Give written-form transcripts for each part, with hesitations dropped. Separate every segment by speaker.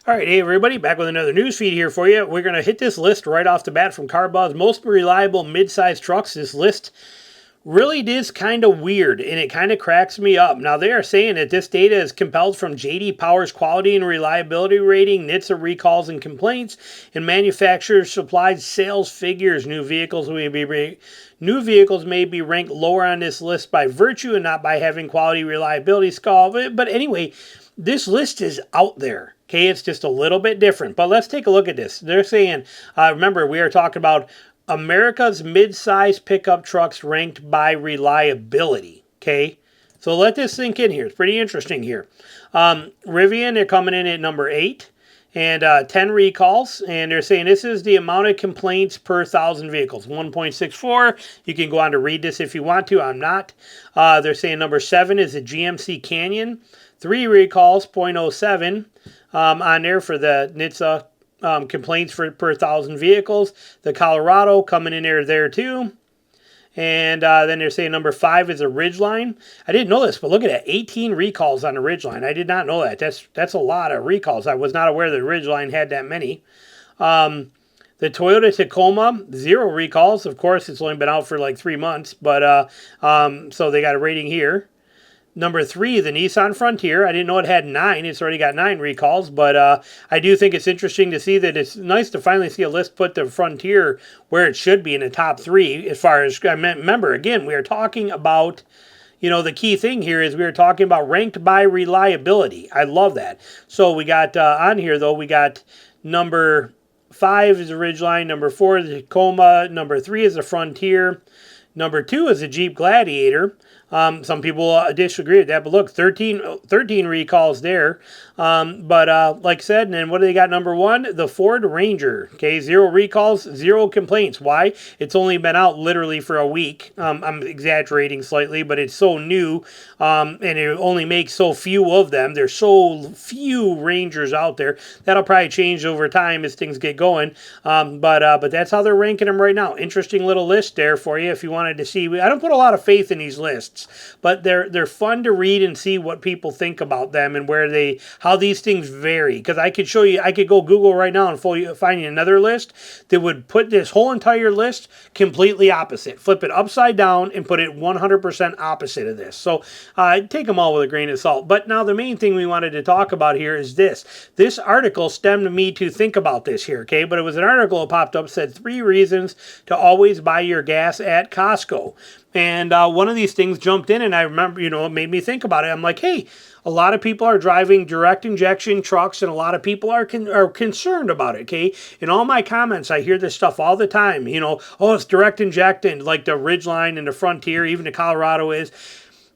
Speaker 1: All right, hey everybody, back with another news feed here for you. We're going to hit this list right off the bat from CarBuzz. Most reliable mid-size trucks. This list really is kind of weird, and it kind of cracks me up. Now, they are saying that this data is compelled from J.D. Power's quality and reliability rating, NHTSA recalls and complaints, and manufacturers' supplied sales figures. New vehicles may be ranked lower on this list by virtue and not by having quality reliability score. But anyway, this list is out there. Okay, it's just a little bit different. But let's take a look at this. They're saying, remember, we are talking about America's mid-size pickup trucks ranked by reliability. Okay, so let this sink in here. It's pretty interesting here. Rivian, they're coming in at number 8 and 10 recalls. And they're saying this is the amount of complaints per 1,000 vehicles, 1.64. You can go on to read this if you want to. I'm not. They're saying number 7 is the GMC Canyon, 3 recalls, 0.07. On there for the NHTSA complaints per 1,000 vehicles. The Colorado coming in there too. And then they're saying number 5 is a Ridgeline. I didn't know this, but look at that, 18 recalls on the Ridgeline. I did not know that. That's a lot of recalls. I was not aware that Ridgeline had that many. The Toyota Tacoma, 0 recalls. Of course, it's only been out for like 3 months, but so they got a rating here. Number 3, the Nissan Frontier. I didn't know it had 9. It's already got 9 recalls, but I do think it's interesting to see that it's nice to finally see a list put the Frontier where it should be in the top 3 as far as, remember, again, we are talking about, the key thing here is we are talking about ranked by reliability. I love that. So we got on here, though, we got number 5 is a Ridgeline, number 4 is a Tacoma, number 3 is a Frontier, number 2 is a Jeep Gladiator. Some people disagree with that, but look, 13 recalls there. But like I said, and then what do they got number 1? The Ford Ranger. Okay, 0 recalls, 0 complaints. Why? It's only been out literally for a week. I'm exaggerating slightly, but it's so new, and it only makes so few of them. There's so few Rangers out there. That'll probably change over time as things get going. But that's how they're ranking them right now. Interesting little list there for you if you wanted to see. I don't put a lot of faith in these lists, but they're fun to read and see what people think about them and how these things vary. Because I could show you, I could go Google right now and find you another list that would put this whole entire list completely opposite. Flip it upside down and put it 100% opposite of this. So take them all with a grain of salt. But now the main thing we wanted to talk about here is this. This article stemmed me to think about this here, okay? But it was an article that popped up, said 3 reasons to always buy your gas at Costco. And one of these things jumped in, and I remember, it made me think about it. I'm like, hey, a lot of people are driving direct injection trucks, and a lot of people are concerned about it, okay? In all my comments, I hear this stuff all the time. Oh, it's direct injecting, like the Ridgeline and the Frontier, even the Colorado is.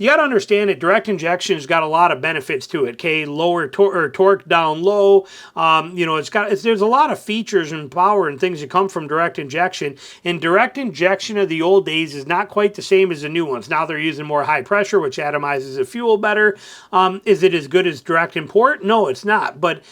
Speaker 1: You got to understand that direct injection's got a lot of benefits to it. Okay, lower torque down low. There's a lot of features and power and things that come from direct injection. And direct injection of the old days is not quite the same as the new ones. Now they're using more high pressure, which atomizes the fuel better. Is it as good as direct import? No, it's not. But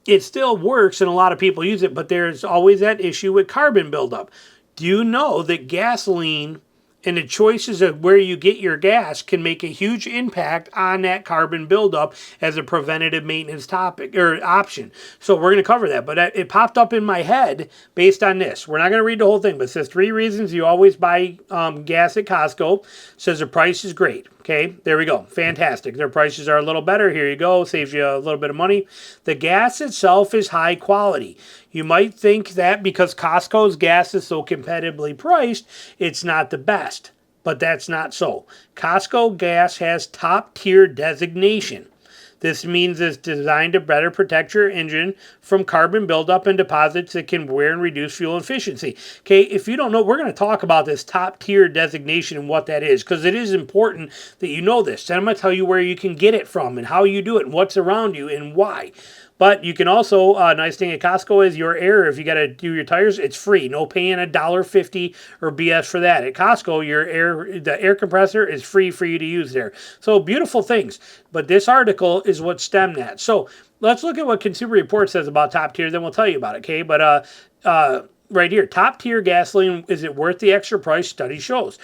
Speaker 1: it still works, and a lot of people use it. But there's always that issue with carbon buildup. Do you know that gasoline and the choices of where you get your gas can make a huge impact on that carbon buildup as a preventative maintenance topic or option? So we're going to cover that. But it popped up in my head based on this. We're not going to read the whole thing, but it says 3 reasons you always buy gas at Costco. It says the price is great. Okay, there we go. Fantastic. Their prices are a little better. Here you go. Saves you a little bit of money. The gas itself is high quality. You might think that because Costco's gas is so competitively priced, it's not the best. But that's not so. Costco gas has top-tier designation. This means it's designed to better protect your engine from carbon buildup and deposits that can wear and reduce fuel efficiency. Okay, if you don't know, we're going to talk about this top-tier designation and what that is, because it is important that you know this. Then I'm going to tell you where you can get it from and how you do it and what's around you and why. But you can also, nice thing at Costco is your air, if you got to do your tires, it's free. No paying $1.50 or BS for that. At Costco, the air compressor is free for you to use there. So beautiful things. But this article is what stemmed that. So let's look at what Consumer Report says about top tier, then we'll tell you about it, okay? But right here, top tier gasoline, is it worth the extra price? Study shows.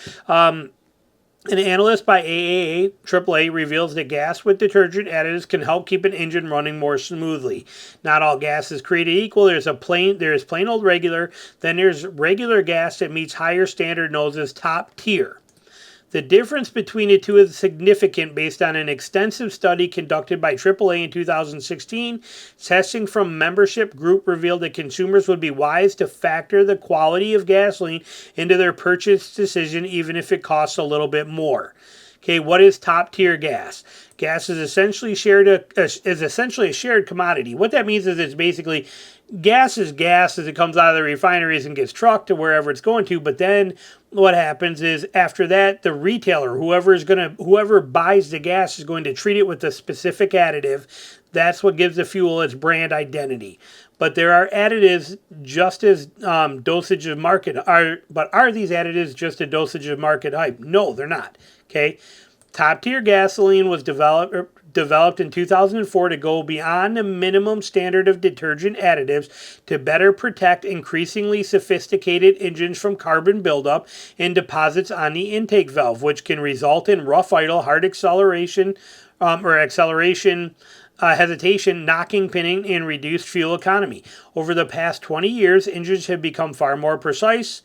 Speaker 1: An analyst by AAA reveals that gas with detergent additives can help keep an engine running more smoothly. Not all gas is created equal. There is plain old regular, then there's regular gas that meets higher standard noses, top tier. The difference between the two is significant based on an extensive study conducted by AAA in 2016. Testing from membership group revealed that consumers would be wise to factor the quality of gasoline into their purchase decision even if it costs a little bit more. Okay, what is top tier gas? Gas is essentially a shared commodity. What that means is it's basically gas is gas as it comes out of the refineries and gets trucked to wherever it's going to. But then what happens is after that, the retailer, whoever buys the gas is going to treat it with a specific additive. That's what gives the fuel its brand identity. But there are additives just as dosage of market are. But are these additives just a dosage of market hype? No, they're not. Okay, top tier gasoline was developed in 2004 to go beyond the minimum standard of detergent additives to better protect increasingly sophisticated engines from carbon buildup and deposits on the intake valve, which can result in rough idle, hard acceleration, hesitation, knocking, pinning, and reduced fuel economy. Over the past 20 years, engines have become far more precise,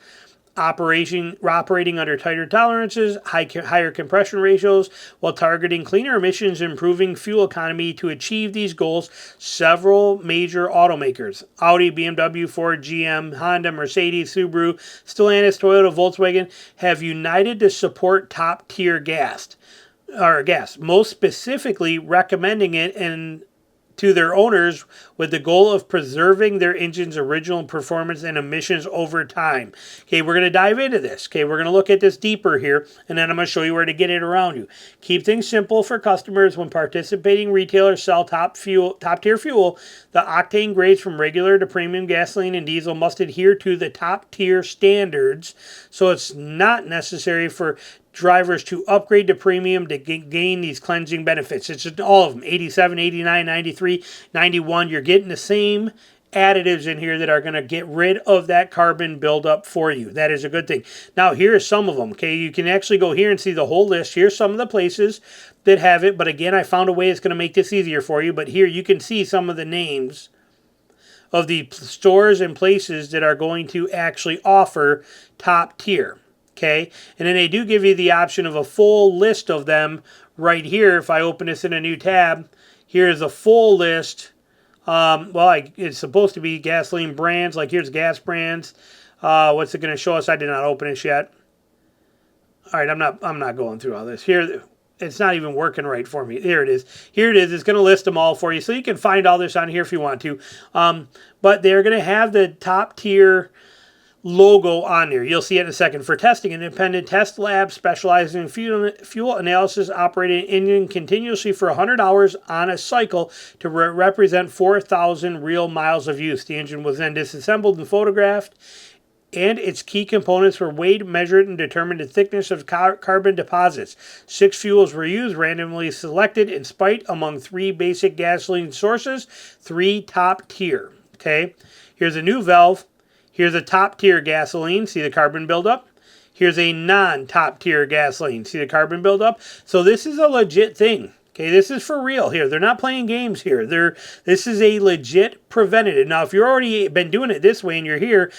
Speaker 1: operating under tighter tolerances, higher compression ratios, while targeting cleaner emissions and improving fuel economy. To achieve these goals, several major automakers, Audi, BMW, Ford, GM, Honda, Mercedes, Subaru, Stellantis, Toyota, Volkswagen, have united to support top-tier gas, most specifically recommending it to their owners with the goal of preserving their engine's original performance and emissions over time. Okay, we're going to dive into this. Okay, we're going to look at this deeper here, and then I'm going to show you where to get it around you. Keep things simple for customers. When participating retailers sell top-tier fuel, the octane grades from regular to premium gasoline and diesel must adhere to the top-tier standards, so it's not necessary for drivers to upgrade to premium to gain these cleansing benefits. It's just all of them, 87, 89, 93, 91. You're getting the same additives in here that are going to get rid of that carbon buildup for you. That is a good thing. Now, here are some of them. Okay, you can actually go here and see the whole list. Here's some of the places that have it, but again, I found a way it's going to make this easier for you. But here you can see some of the names of the stores and places that are going to actually offer top tier. Okay, and then they do give you the option of a full list of them right here. If I open this in a new tab, here's a full list. It's supposed to be gasoline brands. Like here's gas brands. What's it going to show us? I did not open this yet. All right, I'm not going through all this here. It's not even working right for me. Here it is. Here it is. It's going to list them all for you, so you can find all this on here if you want to. But they're going to have the top tier logo on there. You'll see it in a second. For testing, an independent test lab specializing in fuel analysis operated an engine continuously for 100 hours on a cycle to represent 4,000 real miles of use. The engine was then disassembled and photographed, and its key components were weighed, measured, and determined the thickness of carbon deposits. 6 fuels were used, randomly selected and spiked among 3 basic gasoline sources, 3 top tier. Okay, here's a new valve. Here's a top-tier gasoline. See the carbon buildup? Here's a non-top tier gasoline. See the carbon buildup? So this is a legit thing. Okay, this is for real here. They're not playing games here. This is a legit preventative. Now, if you've already been doing it this way and you're here,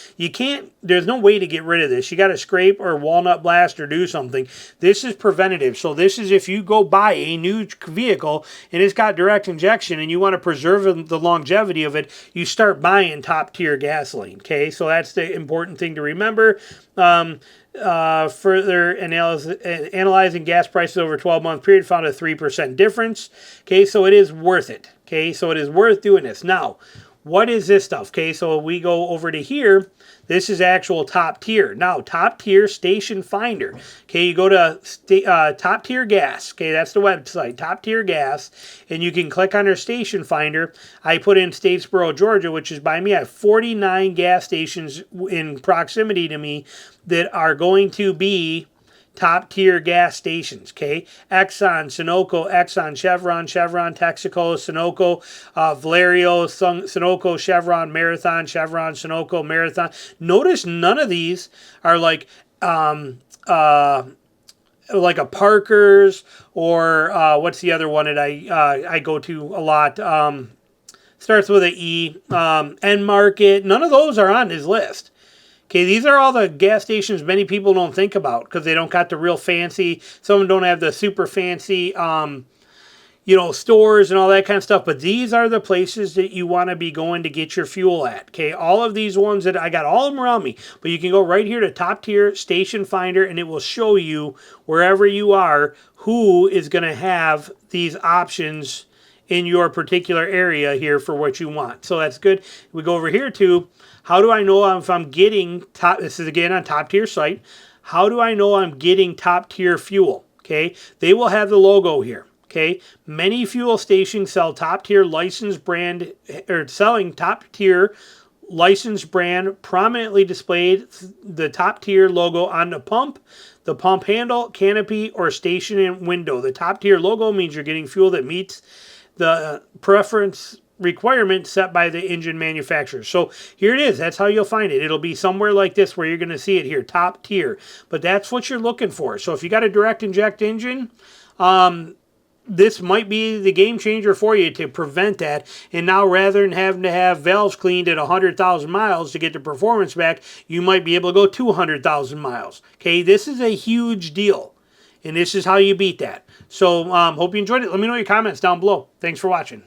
Speaker 1: there's no way to get rid of this. You got to scrape or walnut blast or do something. This is preventative. So this is if you go buy a new vehicle and it's got direct injection and you want to preserve the longevity of it, you start buying top tier gasoline. Okay, so that's the important thing to remember. Further analyzing gas prices over a 12-month period found a 3% difference. Okay, so it is worth it. Okay, so it is worth doing this. Now, what is this stuff? Okay, so we go over to here. This is actual top tier. Now, top tier station finder. Okay, you go to top tier gas. Okay, that's the website, top tier gas. And you can click on their station finder. I put in Statesboro, Georgia, which is by me. I have 49 gas stations in proximity to me that are going to be top tier gas stations. Okay, Exxon, Sunoco, Exxon, Chevron, Texaco, Sunoco, Valerio, Sunoco, Chevron, Marathon, Sunoco, Marathon. Notice none of these are like like a Parker's, or what's the other one that I go to a lot? Starts with an E. End Market. None of those are on his list. Okay, these are all the gas stations many people don't think about because they don't got the real fancy. Some of them don't have the super fancy, stores and all that kind of stuff. But these are the places that you want to be going to get your fuel at. Okay, all of these ones that I got all of them around me. But you can go right here to Top Tier Station Finder, and it will show you wherever you are who is going to have these options in your particular area here for what you want. So that's good. We go over here to, how do I know if I'm getting top, this is again on Top Tier site, how do I know I'm getting top tier fuel? Okay, they will have the logo here. Okay, many fuel stations sell top tier licensed brand, or selling top tier licensed brand, prominently displayed the top tier logo on the pump handle, canopy, or station and window. The top tier logo means you're getting fuel that meets the preference requirement set by the engine manufacturer. So here it is. That's how you'll find it. It'll be somewhere like this where you're going to see it here, top tier. But that's what you're looking for. So if you got a direct inject engine, this might be the game changer for you to prevent that. And now rather than having to have valves cleaned at 100,000 miles to get the performance back, you might be able to go 200,000 miles. Okay, this is a huge deal. And this is how you beat that. So hope you enjoyed it. Let me know your comments down below. Thanks for watching.